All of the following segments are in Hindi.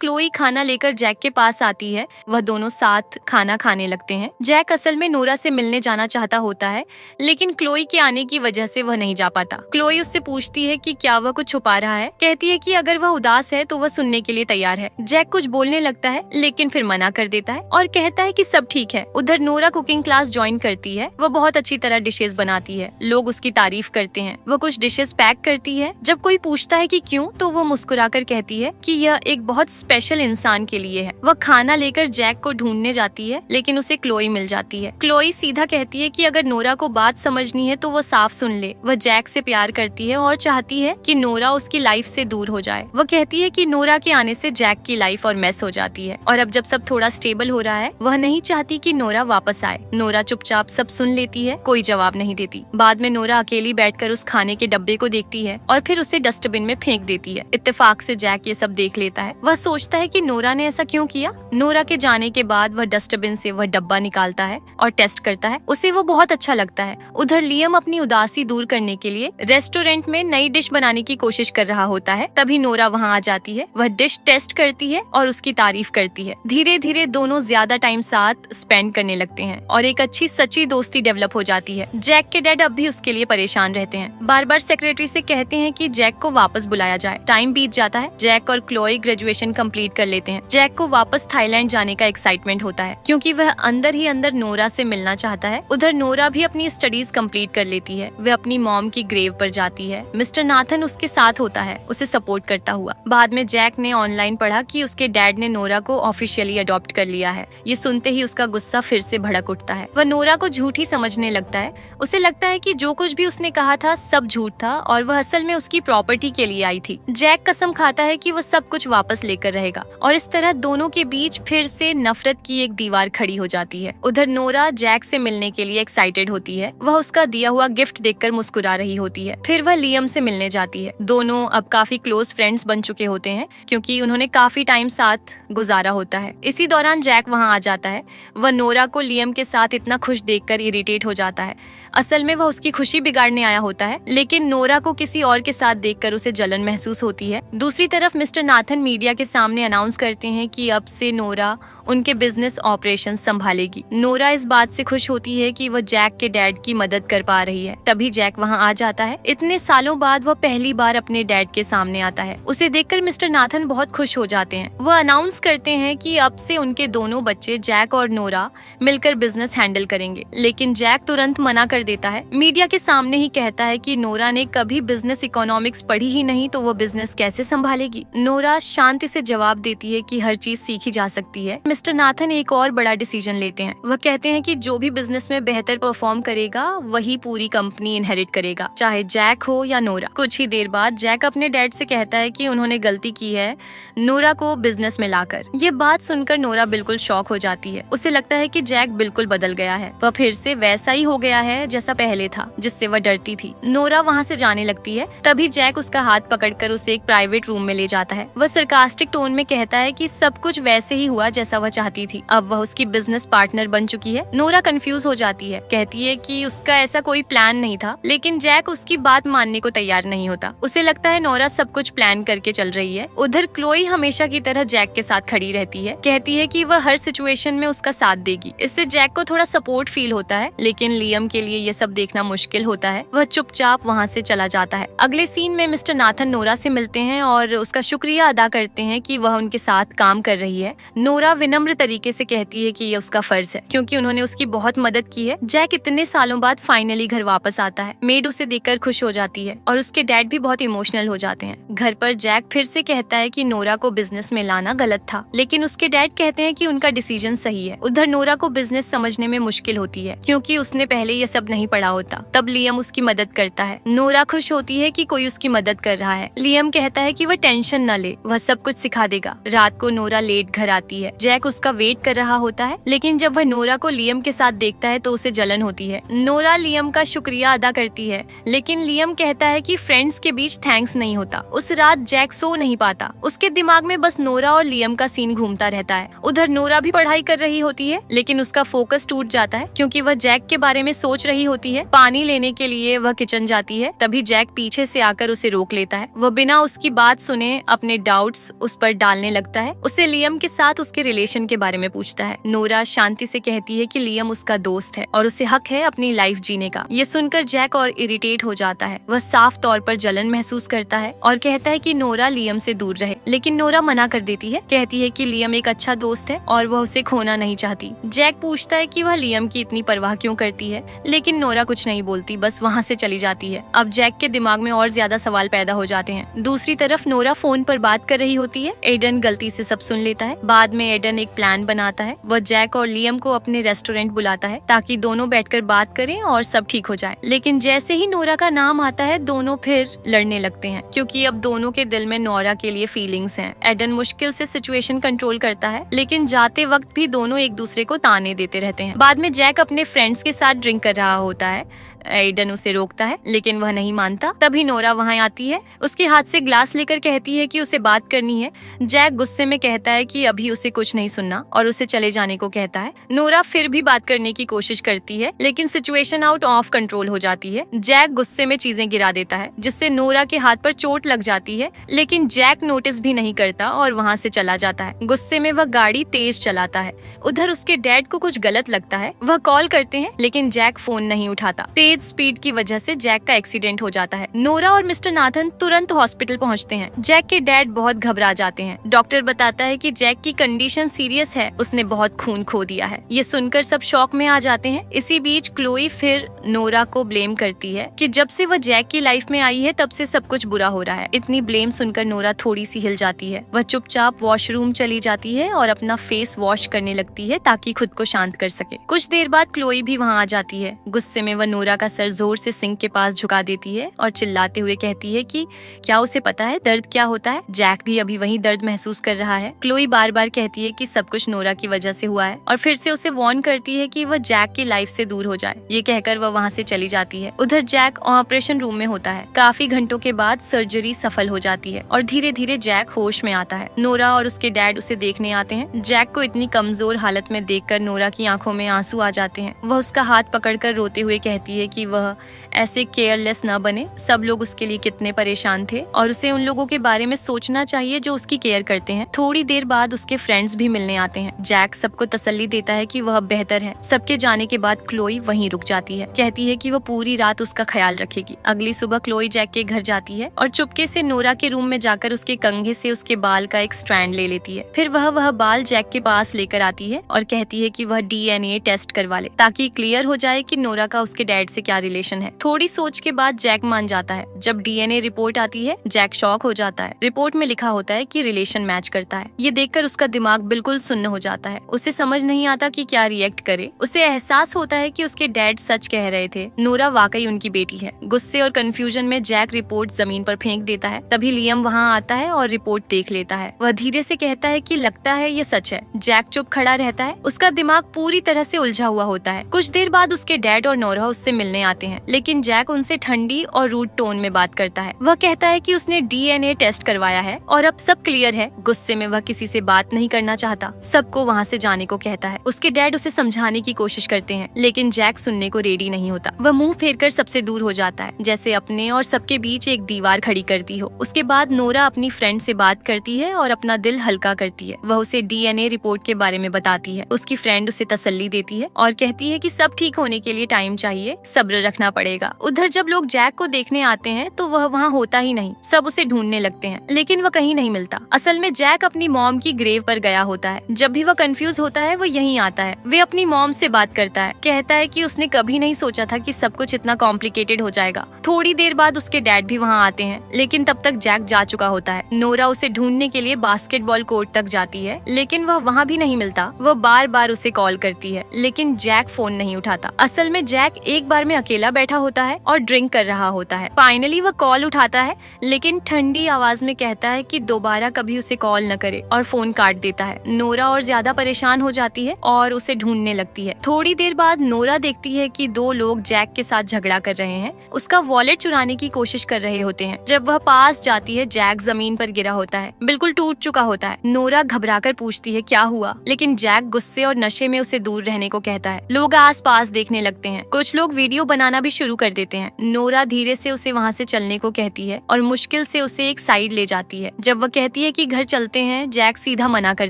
क्लोई खाना लेकर जैक के पास आती है, वह दोनों साथ खाना खाने लगते हैं। जैक असल में नोरा से मिलने जाना चाहता होता है, लेकिन क्लोई के आने की वजह से वह नहीं जा पाता। क्लोई उससे पूछती है कि क्या वह कुछ छुपा रहा है। कहती है कि अगर वह उदास है तो वह सुनने के लिए तैयार है। जैक कुछ बोलने लगता है, लेकिन फिर मना कर देता है और कहता है कि सब ठीक है। उधर नोरा कुकिंग क्लास ज्वाइन करती है। वह बहुत अच्छी तरह डिशेस बनाती है, लोग उसकी तारीफ करते हैं। वह कुछ डिशेस पैक करती है। जब कोई पूछता है कि क्यों, तो वो मुस्कुराकर कहती है कि यह एक बहुत स्पेशल इंसान के लिए है। वह खाना लेकर जैक को ढूंढने जाती है, लेकिन उसे क्लोई मिल जाती है। क्लोई सीधा कहती है कि अगर नोरा को बात समझनी है तो वह साफ सुन ले। वह जैक से प्यार करती है और चाहती है कि नोरा उसकी लाइफ से दूर हो जाए। वह कहती है कि नोरा के आने से जैक की लाइफ और मेस हो जाती है, और अब जब सब थोड़ा स्टेबल हो रहा है, वह नहीं चाहती कि नोरा वापस आए। नोरा चुपचाप सब सुन लेती है, कोई जवाब नहीं देती। बाद में नोरा अकेली बैठकर उस खाने के डब्बे को देखती है और फिर उसे डस्टबिन में फेंक देती है। इत्तेफाक से जैक ये सब देख लेता है। वह सोचता है कि नोरा ने ऐसा क्यों किया। नोरा के जाने के बाद वह डस्टबिन से वह डब्बा निकालता है और टेस्ट करता है। उसे वो बहुत अच्छा लगता है। उधर लियम अपनी उदासी दूर करने के लिए रेस्टोरेंट में नई डिश बनाने की कोशिश कर रहा होता है। तभी नोरा वहाँ आ जाती है। वह डिश टेस्ट करती है और उसकी तारीफ करती है। धीरे धीरे दोनों ज्यादा टाइम साथ स्पेंड करने लगते हैं और एक अच्छी सच्ची दोस्ती डेवलप हो जाती है। जैक के डैड अब भी उसके लिए परेशान रहते हैं। बार बार सेक्रेटरी से कहते हैं कि जैक को वापस बुलाया जाए। टाइम बीत जाता है। जैक और क्लोई ग्रेजुएशन कंप्लीट कर लेते हैं। जैक को वापस थाईलैंड जाने का एक्साइटमेंट होता है, क्योंकि वह अंदर ही अंदर नोरा से मिलना चाहता है। उधर नोरा भी अपनी स्टडीज कंप्लीट कर लेती है। वह अपनी मॉम की ग्रेव पर जाती है। मिस्टर नाथन उसके साथ होता है, उसे सपोर्ट करता हुआ। बाद में जैक ने ऑनलाइन पढ़ा कि उसके डैड ने नोरा को ऑफिशियली अडॉप्ट कर लिया है। ये सुनते ही उसका गुस्सा फिर से भड़क उठता है। वह नोरा को झूठी समझने लगता है। उसे लगता है कि जो कुछ भी उसने कहा था सब झूठ था और वह असल में उसकी प्रॉपर्टी के लिए आई थी। जैक कसम खाता है कि वह सब कुछ वापस लेकर रहेगा, और इस तरह दोनों के बीच फिर से नफरत की एक दीवार खड़ी हो जाती है। उधर नोरा जैक से मिलने के लिए एक्साइटेड होती है। वह उसका दिया हुआ गिफ्ट देखकर मुस्कुरा रही होती है। फिर वह लियम से मिलने जाती है। दोनों अब काफी क्लोज फ्रेंड्स बन चुके होते हैं, क्योंकि उन्होंने काफी टाइम साथ गुजारा होता है। इसी दौरान जैक वहाँ आ जाता है। वह नोरा को लियम के साथ इतना खुश देखकर इरिटेट हो जाता है। असल में वह उसकी खुशी बिगाड़ने आया होता है, लेकिन नोरा को किसी और के साथ देखकर उसे जलन महसूस होती है। दूसरी तरफ मिस्टर नाथन मीडिया के सामने अनाउंस करते हैं कि अब से नोरा उनके बिजनेस ऑपरेशन संभालेगी। नोरा इस बात से खुश होती है कि वह जैक के डैड की मदद कर पा रही है। तभी जैक वहाँ आ जाता है। इतने सालों बाद वह पहली बार अपने डैड के सामने आता है। उसे देखकर मिस्टर नाथन बहुत खुश हो जाते हैं। वह अनाउंस करते हैं कि अब से उनके दोनों बच्चे जैक और नोरा मिलकर बिजनेस हैंडल करेंगे, लेकिन जैक तुरंत मना कर देता है। मीडिया के सामने ही कहता है कि नोरा ने कभी बिजनेस इकोनॉमिक्स पढ़ी ही नहीं, तो वो बिजनेस कैसे संभालेगी। नोरा शांति से जवाब देती है कि हर चीज सीखी जा सकती है। मिस्टर नाथन एक और बड़ा डिसीजन लेते हैं। वह कहते हैं कि जो भी बिजनेस में बेहतर परफॉर्म करेगा वही पूरी कंपनी इनहेरिट करेगा, चाहे जैक हो या नोरा। कुछ ही देर बाद जैक अपने डैड से कहता है कि उन्होंने गलती की है नोरा को बिजनेस में लाकर। ये बात सुनकर नोरा बिल्कुल शॉक हो जाती है। उसे लगता है कि जैक बिल्कुल बदल गया है। वह फिर से वैसा ही हो गया है जैसा पहले था, जिससे वह डरती थी। नोरा वहाँ से जाने लगती है। तभी जैक उसका हाथ पकड़कर उसे एक प्राइवेट रूम में ले जाता है। वह सरकास्टिक टोन में कहता है कि सब कुछ वैसे ही हुआ जैसा वह चाहती थी। अब वह उसकी बिजनेस पार्टनर बन चुकी है। नोरा कंफ्यूज हो जाती है, कहती है कि उसका ऐसा कोई प्लान नहीं था, लेकिन जैक उसकी बात मानने को तैयार नहीं होता। उसे लगता है नोरा सब कुछ प्लान करके चल रही है। उधर क्लोई हमेशा की तरह जैक के साथ खड़ी रहती है, कहती है कि वह हर सिचुएशन में उसका साथ देगी। इससे जैक को थोड़ा सपोर्ट फील होता है, लेकिन लियम के लिए ये सब देखना मुश्किल होता है। वह चुपचाप वहाँ से चला जाता है। अगले सीन में मिस्टर नाथन नोरा से मिलते हैं और उसका शुक्रिया अदा करते हैं कि वह उनके साथ काम कर रही है। नोरा विनम्र तरीके से कहती है कि ये उसका फर्ज है, क्योंकि उन्होंने उसकी बहुत मदद की है। जैक इतने सालों बाद फाइनली घर वापस आता है। मेड उसे देखकर खुश हो जाती है और उसके डैड भी बहुत इमोशनल हो जाते हैं। घर पर जैक फिर से कहता है कि नोरा को बिजनेस में लाना गलत था, लेकिन उसके डैड कहते हैं कि उनका डिसीजन सही है। उधर नोरा को बिजनेस समझने में मुश्किल होती है, क्योंकि उसने पहले ये सब नहीं पढ़ा होता। तब लियम उसकी मदद करता है। नोरा खुश होती है कि कोई उसकी मदद कर रहा है। लियम कहता है कि वह टेंशन न ले, वह सब कुछ सिखा देगा। रात को नोरा लेट घर आती है। जैक उसका वेट कर रहा होता है, लेकिन जब वह नोरा को लियम के साथ देखता है तो उसे जलन होती है। नोरा लियम का शुक्रिया अदा करती है, लेकिन लियम कहता है कि फ्रेंड्स के बीच थैंक्स नहीं होता। उस रात जैक सो नहीं पाता। उसके दिमाग में बस नोरा और लियम का सीन घूमता रहता है। उधर नोरा भी पढ़ाई कर रही होती है, लेकिन उसका फोकस टूट जाता है, क्योंकि वह जैक के बारे में सोच रही होती है। पानी लेने के लिए वह किचन जाती है। तभी जैक पीछे से आकर उसे रोक लेता है। वह बिना उसकी बात सुने अपने डाउट्स उस पर डालने लगता है। उसे लियम के साथ उसके रिलेशन के बारे में पूछता है। नोरा शांति से कहती है कि लियम उसका दोस्त है और उसे हक है अपनी लाइफ जीने का। ये सुनकर जैक और इरिटेट हो जाता है। वह साफ तौर पर जलन महसूस करता है और कहता है कि नोरा लियम से दूर रहे, लेकिन नोरा मना कर देती है। कहती है कि लियम एक अच्छा दोस्त है और वह उसे खोना नहीं चाहती। जैक पूछता है कि वह लियम की इतनी परवाह क्यों करती है, लेकिन नोरा कुछ नहीं बोलती, बस वहाँ से चली जाती है। अब जैक के दिमाग में और ज्यादा सवाल पैदा हो जाते हैं। दूसरी तरफ नोरा फोन पर बात कर रही होती है। एडन गलती से सब सुन लेता है। बाद में एडन एक प्लान बनाता है। वह जैक और लियम को अपने रेस्टोरेंट बुलाता है ताकि दोनों बैठकर बात करें और सब ठीक हो जाए। लेकिन जैसे ही नोरा का नाम आता है, दोनों फिर लड़ने लगते हैं, क्योंकि अब दोनों के दिल में नोरा के लिए फीलिंग्स हैं। एडन मुश्किल से सिचुएशन कंट्रोल करता है, लेकिन जाते वक्त भी दोनों एक दूसरे को ताने देते रहते हैं। बाद में जैक अपने फ्रेंड्स के साथ ड्रिंक कर रहा होता है। एडन उसे रोकता है, लेकिन वह नहीं मानता। तभी नोरा वहाँ आती है। उसके हाथ से ग्लास लेकर कहती है कि उसे बात करनी है। जैक गुस्से में कहता है कि अभी उसे कुछ नहीं सुनना और उसे चले जाने को कहता है। नोरा फिर भी बात करने की कोशिश करती है, लेकिन सिचुएशन आउट ऑफ कंट्रोल हो जाती है। जैक गुस्से में चीजें गिरा देता है, जिससे नोरा के हाथ पर चोट लग जाती है, लेकिन जैक नोटिस भी नहीं करता और वहाँ से चला जाता है। गुस्से में वह गाड़ी तेज चलाता है। उधर उसके डैड को कुछ गलत लगता है। वह कॉल करते हैं, लेकिन जैक फोन नहीं उठाता। तेज स्पीड की वजह से जैक का एक्सीडेंट हो जाता है। नोरा और मिस्टर नाथन तुरंत हॉस्पिटल पहुंचते हैं। जैक के डैड बहुत घबरा जाते हैं। डॉक्टर बताता है कि जैक की कंडीशन सीरियस है, उसने बहुत खून खो दिया है। ये सुनकर सब शॉक में आ जाते हैं। इसी बीच क्लोई फिर नोरा को ब्लेम करती है कि जब से वह जैक की लाइफ में आई है, तब से सब कुछ बुरा हो रहा है। इतनी ब्लेम सुनकर नोरा थोड़ी सी हिल जाती है। वह चुपचाप वॉशरूम चली जाती है और अपना फेस वॉश करने लगती है ताकि खुद को शांत कर सके। कुछ देर बाद क्लोई भी वहाँ आ जाती है। गुस्से में वह नोरा का सर जोर से सिंक के पास झुका देती है और चिल्लाते हुए कहती है कि क्या उसे पता है दर्द क्या होता है। जैक भी अभी वही दर्द महसूस कर रहा है। क्लोई बार बार कहती है कि सब कुछ नोरा की वजह से हुआ है और फिर से उसे वार्न करती है कि वह जैक की लाइफ से दूर हो जाए। ये कहकर वह वहाँ से चली जाती है। उधर जैक ऑपरेशन रूम में होता है। काफी घंटों के बाद सर्जरी सफल हो जाती है और धीरे धीरे जैक होश में आता है। नोरा और उसके डैड उसे देखने आते हैं। जैक को इतनी कमजोर हालत में देखकर नोरा की आंखों में आंसू आ जाते हैं। वह उसका हाथ पकड़कर रोते हुए कहती है कि वह ऐसे केयरलेस न बने। सब लोग उसके लिए कितने परेशान थे और उसे उन लोगों के बारे में सोचना चाहिए जो उसकी केयर करते हैं। थोड़ी देर बाद उसके फ्रेंड्स भी मिलने आते हैं। जैक सबको तसल्ली देता है कि वह बेहतर है। सबके जाने के बाद क्लोई वहीं रुक जाती है। कहती है कि वह पूरी रात उसका ख्याल रखेगी। अगली सुबह क्लोई जैक के घर जाती है और चुपके से नोरा के रूम में जाकर उसके कंघे से उसके बाल का एक स्ट्रैंड ले लेती है। फिर वह बाल जैक के पास लेकर आती है और कहती है कि वह DNA टेस्ट करवा ले ताकि क्लियर हो जाए कि नोरा का उसके डैड से क्या रिलेशन है। थोड़ी सोच के बाद जैक मान जाता है। जब DNA रिपोर्ट आती है, जैक शॉक हो जाता है। रिपोर्ट में लिखा होता है कि रिलेशन मैच करता है। ये देखकर उसका दिमाग बिल्कुल सुन्न हो जाता है। उसे समझ नहीं आता कि क्या रिएक्ट करे। उसे एहसास होता है कि उसके डैड सच कह रहे थे, नोरा वाकई उनकी बेटी है। गुस्से और कंफ्यूजन में जैक रिपोर्ट जमीन पर फेंक देता है। तभी लियम वहाँ आता है और रिपोर्ट देख लेता है। वह धीरे से कहता है कि लगता है ये सच है। जैक चुप खड़ा रहता है। उसका दिमाग पूरी तरह से उलझा हुआ होता है। कुछ देर बाद उसके डैड और नोरा उससे मिलने आते हैं, लेकिन जैक उनसे ठंडी और रूड टोन में बात करता है। वह कहता है कि उसने DNA टेस्ट करवाया है और अब सब क्लियर है। गुस्से में वह किसी से बात नहीं करना चाहता। सबको वहाँ से जाने को कहता है। उसके डैड उसे समझाने की कोशिश करते हैं, लेकिन जैक सुनने को रेडी नहीं होता। वह मुंह फेरकर सबसे दूर हो जाता है, जैसे अपने और सबके बीच एक दीवार खड़ी करती हो। उसके बाद नोरा अपनी फ्रेंड से बात करती है और अपना दिल हल्का करती है। वह उसे DNA रिपोर्ट के बारे में बताती है। उसकी फ्रेंड उसे तसल्ली देती है और कहती है कि सब ठीक होने के लिए टाइम चाहिए, सब्र रखना पड़ेगा। उधर जब लोग जैक को देखने आते हैं तो वह वहाँ होता ही नहीं। सब उसे ढूंढने लगते हैं, लेकिन वह कहीं नहीं मिलता। असल में जैक अपनी मॉम की ग्रेव पर गया होता है। जब भी वह कंफ्यूज होता है, वो यहीं आता है। वे अपनी मॉम से बात करता है। कहता है कि उसने कभी नहीं सोचा था कि सब कुछ इतना कॉम्प्लिकेटेड हो जाएगा। थोड़ी देर बाद उसके डैड भी वहाँ आते हैं, लेकिन तब तक जैक जा चुका होता है। नोरा उसे ढूंढने के लिए बास्केटबॉल कोर्ट तक जाती है, लेकिन वह वहाँ भी नहीं मिलता। वह बार बार उसे कॉल करती है, लेकिन जैक फोन नहीं उठाता। असल में जैक एक बार में अकेला बैठा होता है और ड्रिंक कर रहा होता है। फाइनली वह कॉल उठाता है, लेकिन ठंडी आवाज में कहता है कि दोबारा कभी उसे कॉल न करे और फोन काट देता है। नोरा और ज्यादा परेशान हो जाती है और उसे ढूंढने लगती है। थोड़ी देर बाद नोरा देखती है कि दो लोग जैक के साथ झगड़ा कर रहे हैं। उसका वॉलेट चुराने की कोशिश कर रहे होते हैं। जब वह पास जाती है, जैक जमीन पर गिरा होता है, बिल्कुल टूट चुका होता है। नोरा घबराकर पूछती है क्या हुआ, लेकिन जैक गुस्से और नशे में उसे दूर रहने को कहता है। लोग आस पास देखने लगते हैं। कुछ लोग वीडियो वीडियो बनाना भी शुरू कर देते हैं। नोरा धीरे से उसे वहाँ से चलने को कहती है और मुश्किल से उसे एक साइड ले जाती है। जब वह कहती है कि घर चलते हैं, जैक सीधा मना कर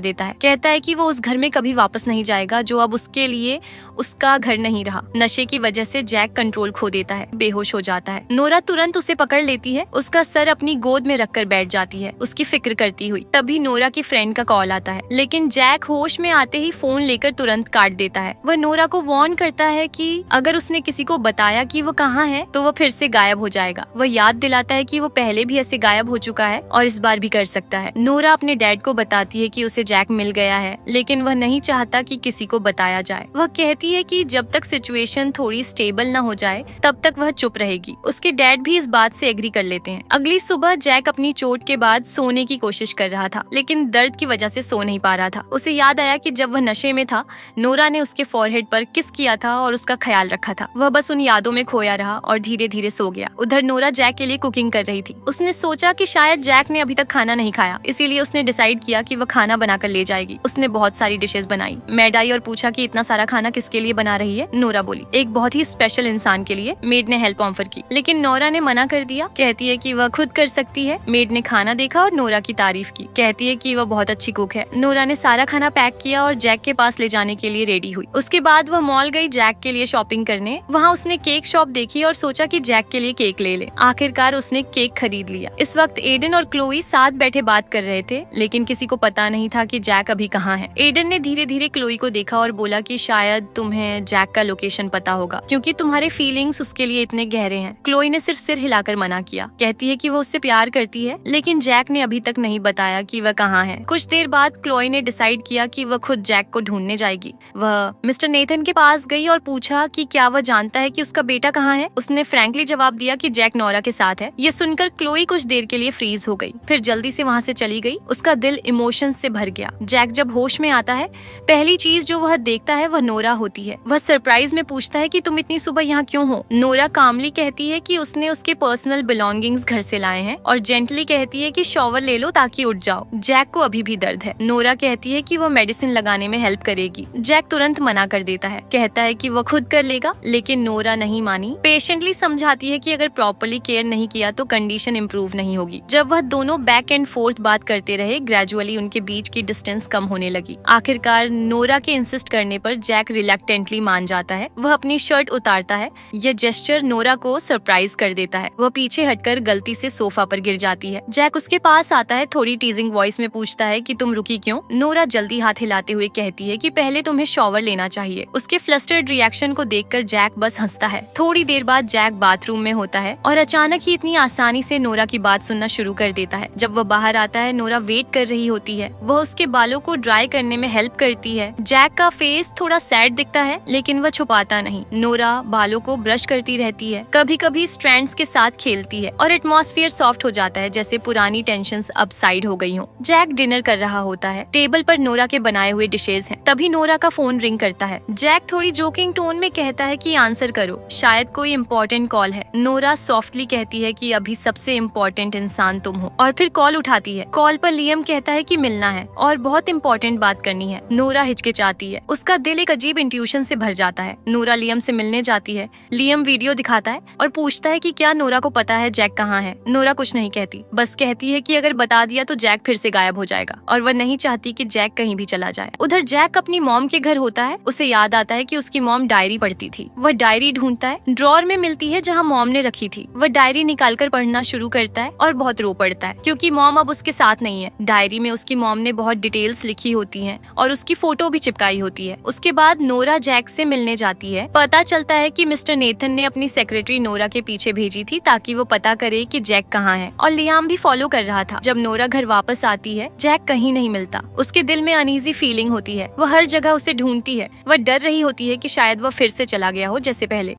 देता है। कहता है कि वो उस घर में कभी वापस नहीं जाएगा जो अब उसके लिए उसका घर नहीं रहा। नशे की वजह से जैक कंट्रोल खो देता है, बेहोश हो जाता है। नोरा तुरंत उसे पकड़ लेती है, उसका सर अपनी गोद में रखकर बैठ जाती है, उसकी फिक्र करती हुई। तभी नोरा की फ्रेंड का कॉल आता है, लेकिन जैक होश में आते ही फोन लेकर तुरंत काट देता है। वह नोरा को वार्न करता है कि अगर उसने किसी को बताया कि वो कहाँ है तो वह फिर से गायब हो जाएगा। वह याद दिलाता है कि वो पहले भी ऐसे गायब हो चुका है और इस बार भी कर सकता है। नोरा अपने डैड को बताती है कि उसे जैक मिल गया है, लेकिन वह नहीं चाहता कि किसी को बताया जाए। वह कहती है कि जब तक सिचुएशन थोड़ी स्टेबल न हो जाए तब तक वह चुप रहेगी। उसके डैड भी इस बात से एग्री कर लेते हैं। अगली सुबह जैक अपनी चोट के बाद सोने की कोशिश कर रहा था, लेकिन दर्द की वजह से सो नहीं पा रहा था। उसे याद आया कि जब वह नशे में था, नोरा ने उसके फॉरहेड पर किस किया था और उसका ख्याल रखा था। वह बस उन यादों में खोया रहा और धीरे धीरे सो गया। उधर नोरा जैक के लिए कुकिंग कर रही थी। उसने सोचा कि शायद जैक ने अभी तक खाना नहीं खाया, इसीलिए उसने डिसाइड किया कि वह खाना बनाकर ले जाएगी। उसने बहुत सारी डिशेस बनाई। मेड आई और पूछा कि इतना सारा खाना किसके लिए बना रही है। नोरा बोली, एक बहुत ही स्पेशल इंसान के लिए। मेड ने हेल्प ऑफर की, लेकिन नोरा ने मना कर दिया। कहती है कि वह खुद कर सकती है। मेड ने खाना देखा और नोरा की तारीफ की। कहती है कि वह बहुत अच्छी कुक है। नोरा ने सारा खाना पैक किया और जैक के पास ले जाने के लिए रेडी हुई। उसके बाद वह मॉल गई जैक के लिए शॉपिंग करने। वहाँ उसने केक शॉप देखी और सोचा कि जैक के लिए केक ले ले। आखिरकार उसने केक खरीद लिया। इस वक्त एडन और क्लोई साथ बैठे बात कर रहे थे, लेकिन किसी को पता नहीं था कि जैक अभी कहाँ है। एडन ने धीरे धीरे क्लोई को देखा और बोला कि शायद तुम्हें जैक का लोकेशन पता होगा, क्योंकि तुम्हारे फीलिंग्स उसके लिए इतने गहरे हैं। क्लोई ने सिर्फ सिर हिलाकर मना किया। कहती है कि वो उससे प्यार करती है, लेकिन जैक ने अभी तक नहीं बताया कि वह कहाँ है। कुछ देर बाद क्लोई ने डिसाइड किया कि वह खुद जैक को ढूंढने जाएगी। वह मिस्टर नेथन के पास गई और पूछा कि क्या वह जानता है कि उसका बेटा कहाँ है। उसने फ्रैंकली जवाब दिया कि जैक नोरा के साथ है। ये सुनकर क्लोई कुछ देर के लिए फ्रीज हो गई, फिर जल्दी से वहाँ से चली गई। उसका दिल इमोशन से भर गया। जैक जब होश में आता है, पहली चीज जो वह देखता है वह नोरा होती है। वह सरप्राइज में पूछता है कि तुम इतनी सुबह यहाँ क्यों हो। नोरा कामली कहती है कि उसने उसके पर्सनल बिलोंगिंग्स घर से लाए हैं और जेंटली कहती है कि शॉवर ले लो ताकि उठ जाओ। जैक को अभी भी दर्द है। नोरा कहती है कि वो मेडिसिन लगाने में हेल्प करेगी। जैक तुरंत मना कर देता है, कहता है कि वो खुद कर लेगा, लेकिन नोरा नहीं मानी। पेशेंटली समझाती है कि अगर प्रॉपर्ली केयर नहीं किया तो कंडीशन इम्प्रूव नहीं होगी। जब वह दोनों बैक एंड फोर्थ बात करते रहे, ग्रेजुअली उनके बीच की डिस्टेंस कम होने लगी। आखिरकार नोरा के इंसिस्ट करने पर जैक रिलक्टेंटली मान जाता है। वह अपनी शर्ट उतारता है। यह जेस्चर नोरा को सरप्राइज कर देता है। वह पीछे हटकर गलती से सोफा पर गिर जाती है। जैक उसके पास आता है, थोड़ी टीजिंग वॉइस में पूछता है कि तुम रुकी क्यों। नोरा जल्दी हाथ हिलाते हुए कहती है कि पहले तुम्हें शॉवर लेना चाहिए। उसके फ्लस्टर्ड रिएक्शन को देखकर जैक बस हंसता है। थोड़ी देर बाद जैक बाथरूम में होता है और अचानक ही इतनी आसानी से नोरा की बात सुनना शुरू कर देता है। जब वह बाहर आता है, नोरा वेट कर रही होती है। वह उसके बालों को ड्राई करने में हेल्प करती है। जैक का फेस थोड़ा सैड दिखता है, लेकिन वह छुपाता नहीं। नोरा बालों को ब्रश करती रहती है, कभी कभी स्ट्रैंड्स के साथ खेलती है और एटमॉस्फेयर सॉफ्ट हो जाता है, जैसे पुरानी टेंशन्स अब साइड हो गई हो। जैक डिनर कर रहा होता है। टेबल पर नोरा के बनाए हुए डिशेज हैं। तभी नोरा का फोन रिंग करता है। जैक थोड़ी जोकिंग टोन में कहता है कि आंसर करो, शायद कोई इम्पोर्टेंट कॉल है। नोरा सॉफ्टली कहती है कि अभी सबसे इम्पोर्टेंट इंसान तुम हो, और फिर कॉल उठाती है। कॉल पर लियम कहता है कि मिलना है और बहुत इम्पोर्टेंट बात करनी है। नोरा हिचकिचाती है। उसका दिल एक अजीब इंट्यूशन से भर जाता है। नोरा लियम से मिलने जाती है। लियम वीडियो दिखाता है और पूछता है कि क्या नोरा को पता है जैक कहाँ है। नोरा कुछ नहीं कहती, बस कहती है कि अगर बता दिया तो जैक फिर से गायब हो जाएगा और वह नहीं चाहती कि जैक कहीं भी चला जाए। उधर जैक अपनी मॉम के घर होता है। उसे याद आता है कि उसकी मॉम डायरी पढ़ती थी। वह डायरी ढूंढता है। ड्रॉर में मिलती है जहाँ मॉम ने रखी थी। वह डायरी निकालकर पढ़ना शुरू करता है और बहुत रो पड़ता है, क्योंकि मॉम अब उसके साथ नहीं है। डायरी में उसकी मॉम ने बहुत डिटेल्स लिखी होती हैं और उसकी फोटो भी चिपकाई होती है। उसके बाद नोरा जैक से मिलने जाती है। पता चलता है कि मिस्टर नेथन ने अपनी सेक्रेटरी नोरा के पीछे भेजी थी ताकि वो पता करे कि जैक कहाँ है, और लियाम भी फॉलो कर रहा था। जब नोरा घर वापस आती है, जैक कहीं नहीं मिलता। उसके दिल में अनईजी फीलिंग होती है। वह हर जगह उसे ढूंढती है। वह डर रही होती है कि शायद वह फिर से चला गया हो जैसे पहले।